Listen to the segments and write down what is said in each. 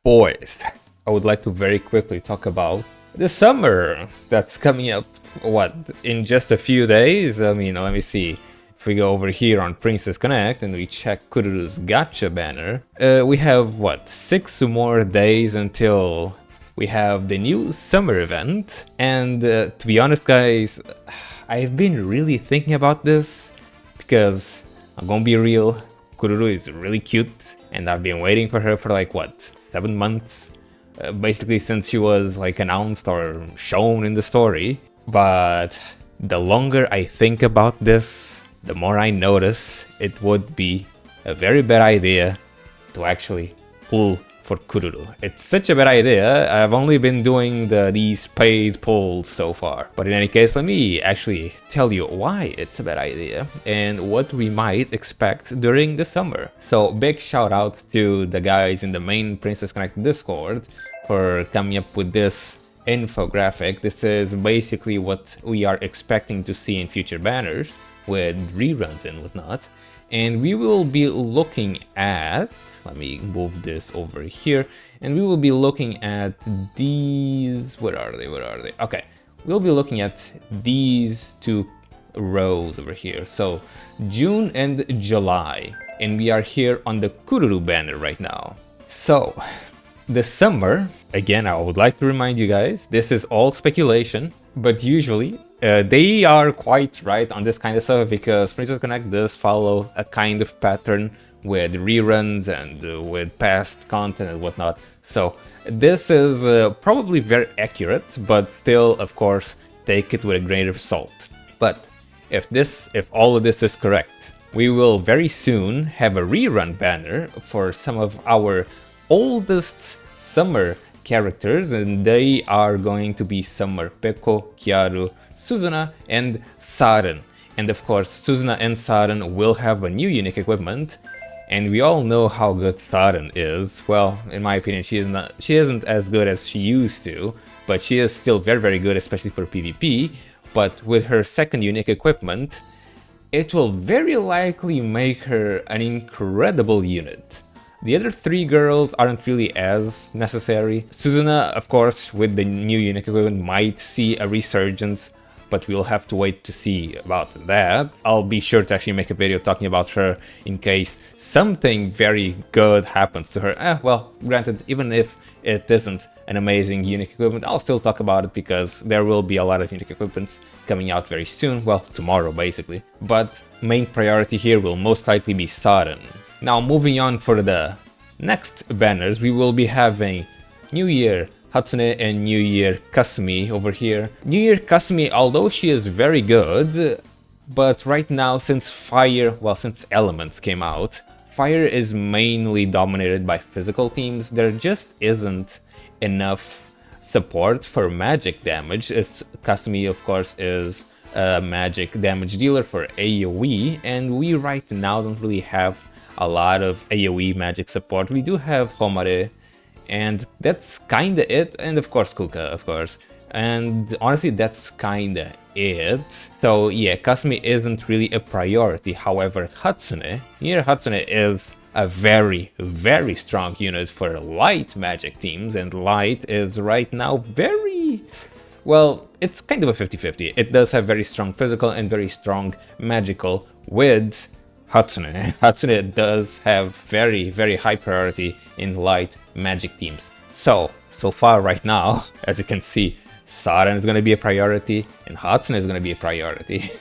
boys, I would like to very quickly talk about the summer that's coming up, what, in just a few days? I mean, let me see. If we go over here on Princess Connect and we check Kururu's gacha banner, we have, what, 6 more days until we have the new summer event. And to be honest, guys, I've been really thinking about this because I'm gonna be real, Kururu is really cute and I've been waiting for her for like, what, 7 months? Basically since she was like announced or shown in the story. But the longer I think about this, the more I notice it would be a very bad idea to actually pull for Kururu. It's such a bad idea. I've only been doing these paid pulls so far. But in any case, let me actually tell you why it's a bad idea and what we might expect during the summer. So big shout out to the guys in the main Princess Connect Discord for coming up with this infographic. This is basically what we are expecting to see in future banners with reruns and whatnot. And we will be looking at, let me move this over here, and we will be looking at these, where are they? Okay, we'll be looking at these 2 rows over here. So June and July, and we are here on the Kururu banner right now. So the summer, again, I would like to remind you guys, this is all speculation, but usually they are quite right on this kind of stuff because Princess Connect does follow a kind of pattern with reruns and with past content and whatnot. So this is probably very accurate, but still, of course, take it with a grain of salt. But if all of this is correct, we will very soon have a rerun banner for some of our oldest summer characters, and they are going to be Summer Peko, Kiaru, Suzuna, and Saren. And of course, Suzuna and Saren will have a new unique equipment, and we all know how good Saren is. Well, in my opinion, she isn't as good as she used to, but she is still very, very good, especially for PvP. But with her second unique equipment, it will very likely make her an incredible unit. The other 3 girls aren't really as necessary. Suzuna, of course, with the new unique equipment might see a resurgence, but we'll have to wait to see about that. I'll be sure to actually make a video talking about her in case something very good happens to her. Well, granted, even if it isn't an amazing unique equipment, I'll still talk about it because there will be a lot of unique equipments coming out very soon. Well, tomorrow, basically. But main priority here will most likely be Saren. Now, moving on for the next banners, we will be having New Year Hatsune and New Year Kasumi over here. New Year Kasumi, although she is very good, but right now, since Elements came out, Fire is mainly dominated by physical teams. There just isn't enough support for magic damage, as Kasumi, of course, is a magic damage dealer for AoE, and we right now don't really have a lot of AoE magic support. We do have Homare, and that's kinda it, and of course Kuka, of course. And honestly, that's kinda it. So yeah, Kasumi isn't really a priority. However, Hatsune is a very, very strong unit for light magic teams, and light is right now very... well, it's kind of a 50-50. It does have very strong physical and very strong magical with Hatsune. Hatsune does have very, very high priority in light magic teams. So far right now, as you can see, Saren is going to be a priority and Hatsune is going to be a priority.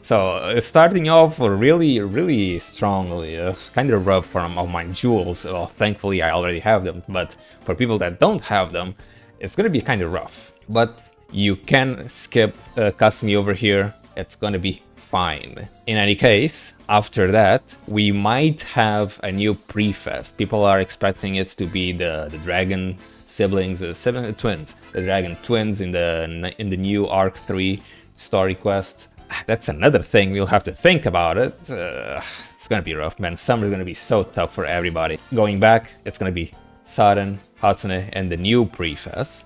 So starting off really, really strongly, kind of rough for all my jewels. Well, thankfully I already have them, but for people that don't have them, it's going to be kind of rough. But you can skip Kasumi over here, it's going to be fine. In any case, after that, we might have a new pre-fest. People are expecting it to be the dragon siblings, the twins, the dragon twins in the new Arc 3 story quest. That's another thing we'll have to think about it. It's gonna be rough, man. Summer's gonna be so tough for everybody. Going back, it's gonna be Saren, Hatsune, and the new pre-fest.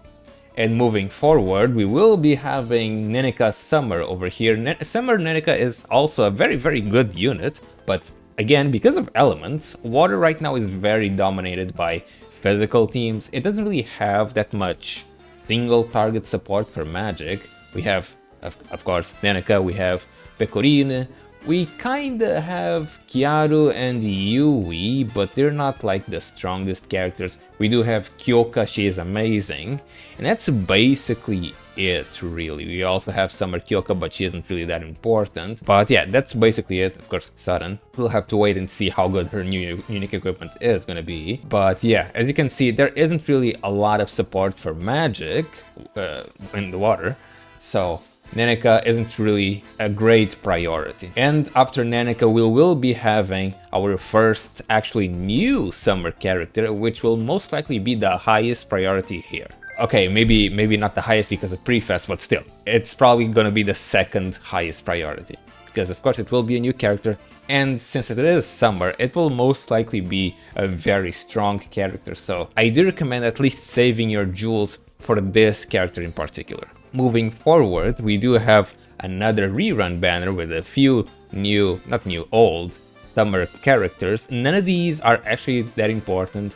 And moving forward, we will be having Nenika Summer over here. Summer Nenika is also a very, very good unit, but again, because of elements, water right now is very dominated by physical teams, it doesn't really have that much single target support for magic. We have, of course, Neneka, we have Pecorine, we kinda have Kiaru and Yui, but they're not like the strongest characters. We do have Kyoka, she is amazing, and that's basically it, really. We also have Summer Kyoka, but she isn't really that important. But yeah, that's basically it. Of course, Sudden. We'll have to wait and see how good her new unique equipment is gonna be. But yeah, as you can see, there isn't really a lot of support for magic in the water, so Neneka isn't really a great priority. And after Neneka, we will be having our first actually new summer character, which will most likely be the highest priority here. Okay, maybe not the highest because of Prefest, but still, it's probably gonna be the second highest priority. Because of course it will be a new character, and since it is summer, it will most likely be a very strong character, so I do recommend at least saving your jewels for this character in particular. Moving forward, we do have another rerun banner with a few new, not new, old summer characters. None of these are actually that important.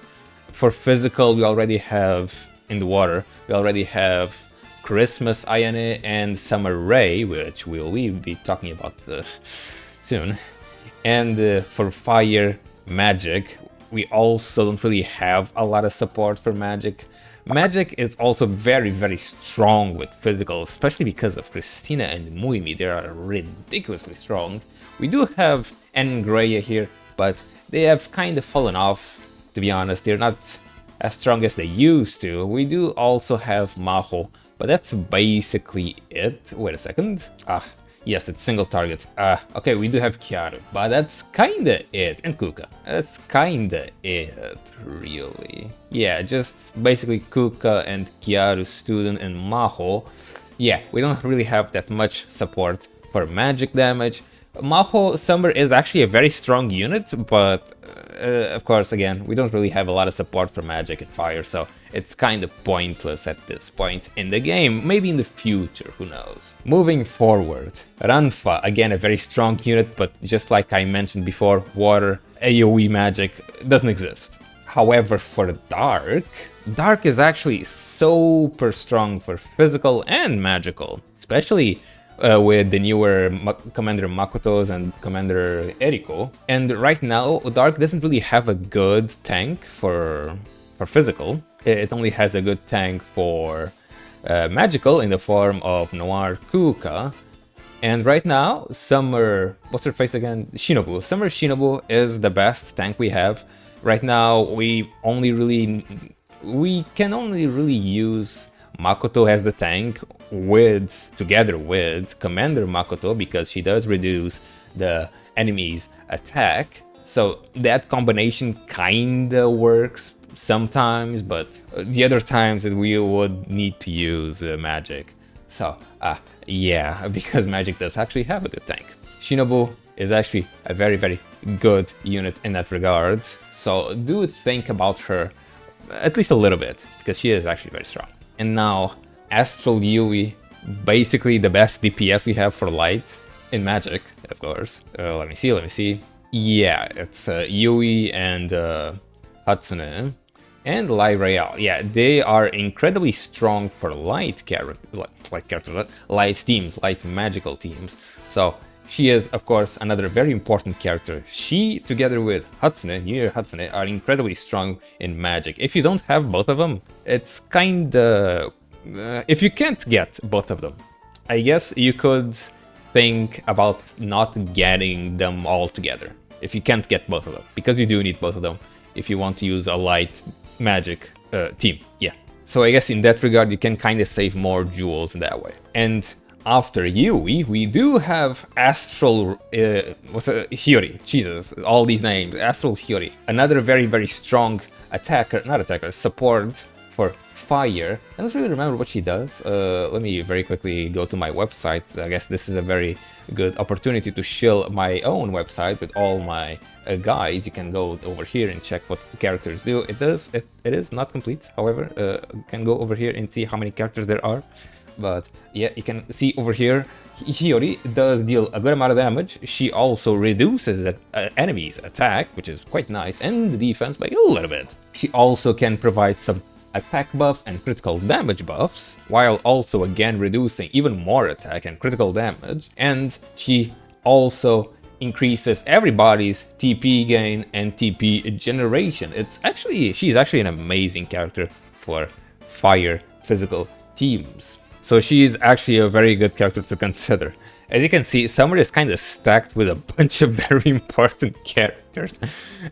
For physical, we already have, in the water, we already have Christmas Ayane and Summer Ray, which we'll be talking about soon. And for fire, magic, we also don't really have a lot of support for magic. Magic is also very, very strong with physical, especially because of Christina and Muimi. They are ridiculously strong. We do have Ngreya here, but they have kind of fallen off, to be honest. They're not as strong as they used to. We do also have Maho, but that's basically it. Wait a second. Yes, it's single target. Okay, we do have Kiaru, but that's kinda it. And Kuka. That's kinda it, really. Yeah, just basically Kuka and Kiaru, Student, and Maho. Yeah, we don't really have that much support for magic damage. Maho Summer is actually a very strong unit, but of course, again, we don't really have a lot of support for magic and fire, so it's kind of pointless at this point in the game. Maybe in the future, who knows. Moving forward, Ranfa, again, a very strong unit, but just like I mentioned before, water, AoE magic doesn't exist. However, for Dark is actually super strong for physical and magical, especially with the newer Commander Makotos and Commander Eriko. And right now, Dark doesn't really have a good tank for physical. It only has a good tank for magical in the form of Noir Kuka. And right now, Summer... what's her face again? Shinobu. Summer Shinobu is the best tank we have. Right now, we can only really use Makoto as the tank together with Commander Makoto, because she does reduce the enemy's attack. So that combination kinda works sometimes, but the other times that we would need to use magic. So yeah, because magic does actually have a good tank. Shinobu is actually a very, very good unit in that regard. So do think about her at least a little bit, because she is actually very strong. And now, Astral Yui, basically the best DPS we have for light in Magic, of course. Let me see. Yeah, it's Yui and Hatsune and Lai Real. Yeah, they are incredibly strong for light teams, light magical teams. So she is, of course, another very important character. She, together with Hatsune, New Hatsune, are incredibly strong in magic. If you don't have both of them, it's kinda... if you can't get both of them, I guess you could think about not getting them all together. If you can't get both of them, because you do need both of them if you want to use a light magic team. Yeah. So I guess in that regard, you can kind of save more jewels in that way. And after Yui, we do have Astral Hiyori. Jesus, all these names. Astral Hiyori, another very, very strong support for fire. I don't really remember what she does. Let me very quickly go to my website. I guess this is a very good opportunity to shill my own website with all my guides. You can go over here and check what characters do. It is not complete, however. You can go over here and see how many characters there are. but yeah, you can see over here, Hiyori does deal a good amount of damage. She also reduces the enemy's attack, which is quite nice, and the defense by a little bit. She also can provide some attack buffs and critical damage buffs, while also again reducing even more attack and critical damage. And she also increases everybody's TP gain and TP generation. She's actually an amazing character for fire physical teams. So she's actually a very good character to consider. As you can see, Summer is kind of stacked with a bunch of very important characters.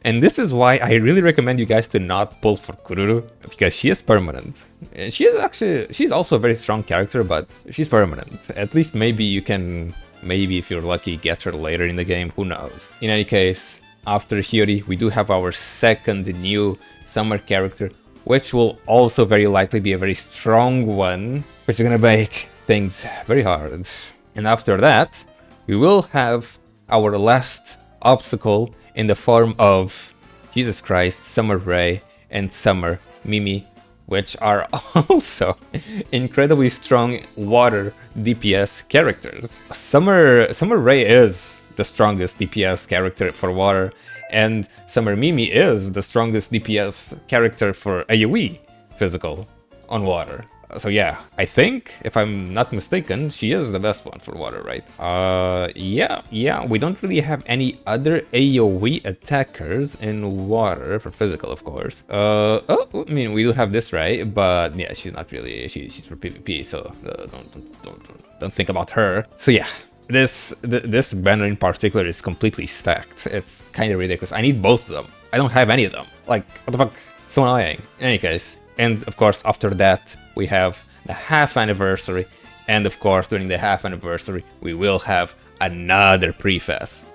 And this is why I really recommend you guys to not pull for Kururu, because she is permanent. And she's also a very strong character, but she's permanent. At least maybe you can, if you're lucky, get her later in the game, who knows. In any case, after Hiyori, we do have our second new Summer character, which will also very likely be a very strong one, which is gonna make things very hard. And after that, we will have our last obstacle in the form of, Jesus Christ, Summer Ray and Summer Mimi, which are also incredibly strong water DPS characters. Summer Ray is the strongest DPS character for water, and Summer Mimi is the strongest DPS character for AoE physical on water. So yeah, I think, if I'm not mistaken, she is the best one for water, right? Yeah, we don't really have any other AoE attackers in water for physical, of course. I mean, we do have this, right? But yeah, she's not really, she's for PvP, so don't think about her. So yeah, this banner in particular is completely stacked. It's kind of ridiculous. I need both of them. I don't have any of them. Like, what the fuck? So annoying. In any case, and of course, after that, we have the half anniversary, and of course, during the half anniversary, we will have another pre-fest.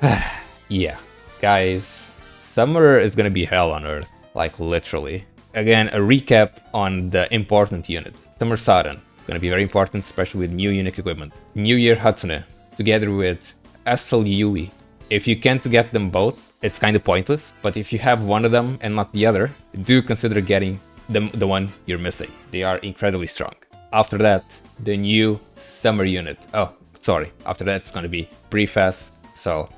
Yeah, guys, summer is gonna be hell on earth, like literally. Again, a recap on the important units. Summer Saran, gonna be very important, especially with new unique equipment. New Year Hatsune, together with Astral Yui. If you can't get them both, it's kind of pointless, but if you have one of them and not the other, do consider getting the one you're missing. They are incredibly strong. After that, the new summer unit. Oh, sorry. After that, it's gonna be pre-fest. So,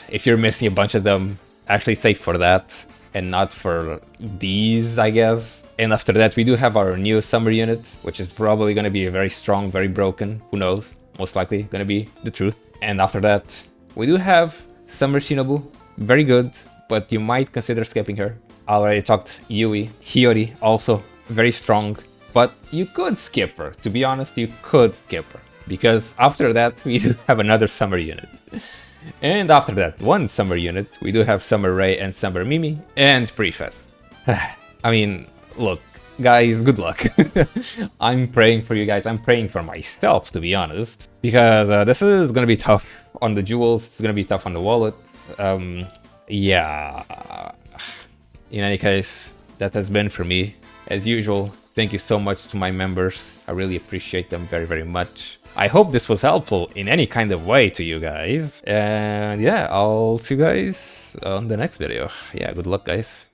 if you're missing a bunch of them, actually save for that and not for these, I guess. And after that, we do have our new summer unit, which is probably gonna be very strong, very broken. Who knows? Most likely gonna be the truth. And after that, we do have Summer Shinobu. Very good, but you might consider skipping her. I already talked Yui. Hiyori, also very strong, but you could skip her. To be honest, you could skip her, because after that, we do have another summer unit. And after that one summer unit, we do have Summer Ray and Summer Mimi and pre-fest. I mean, look, guys, good luck. I'm praying for you guys. I'm praying for myself, to be honest, because this is gonna be tough on the jewels. It's gonna be tough on the wallet. Yeah. In any case, that has been for me. As usual, thank you so much to my members. I really appreciate them very, very much. I hope this was helpful in any kind of way to you guys. And yeah, I'll see you guys on the next video. Yeah, good luck, guys.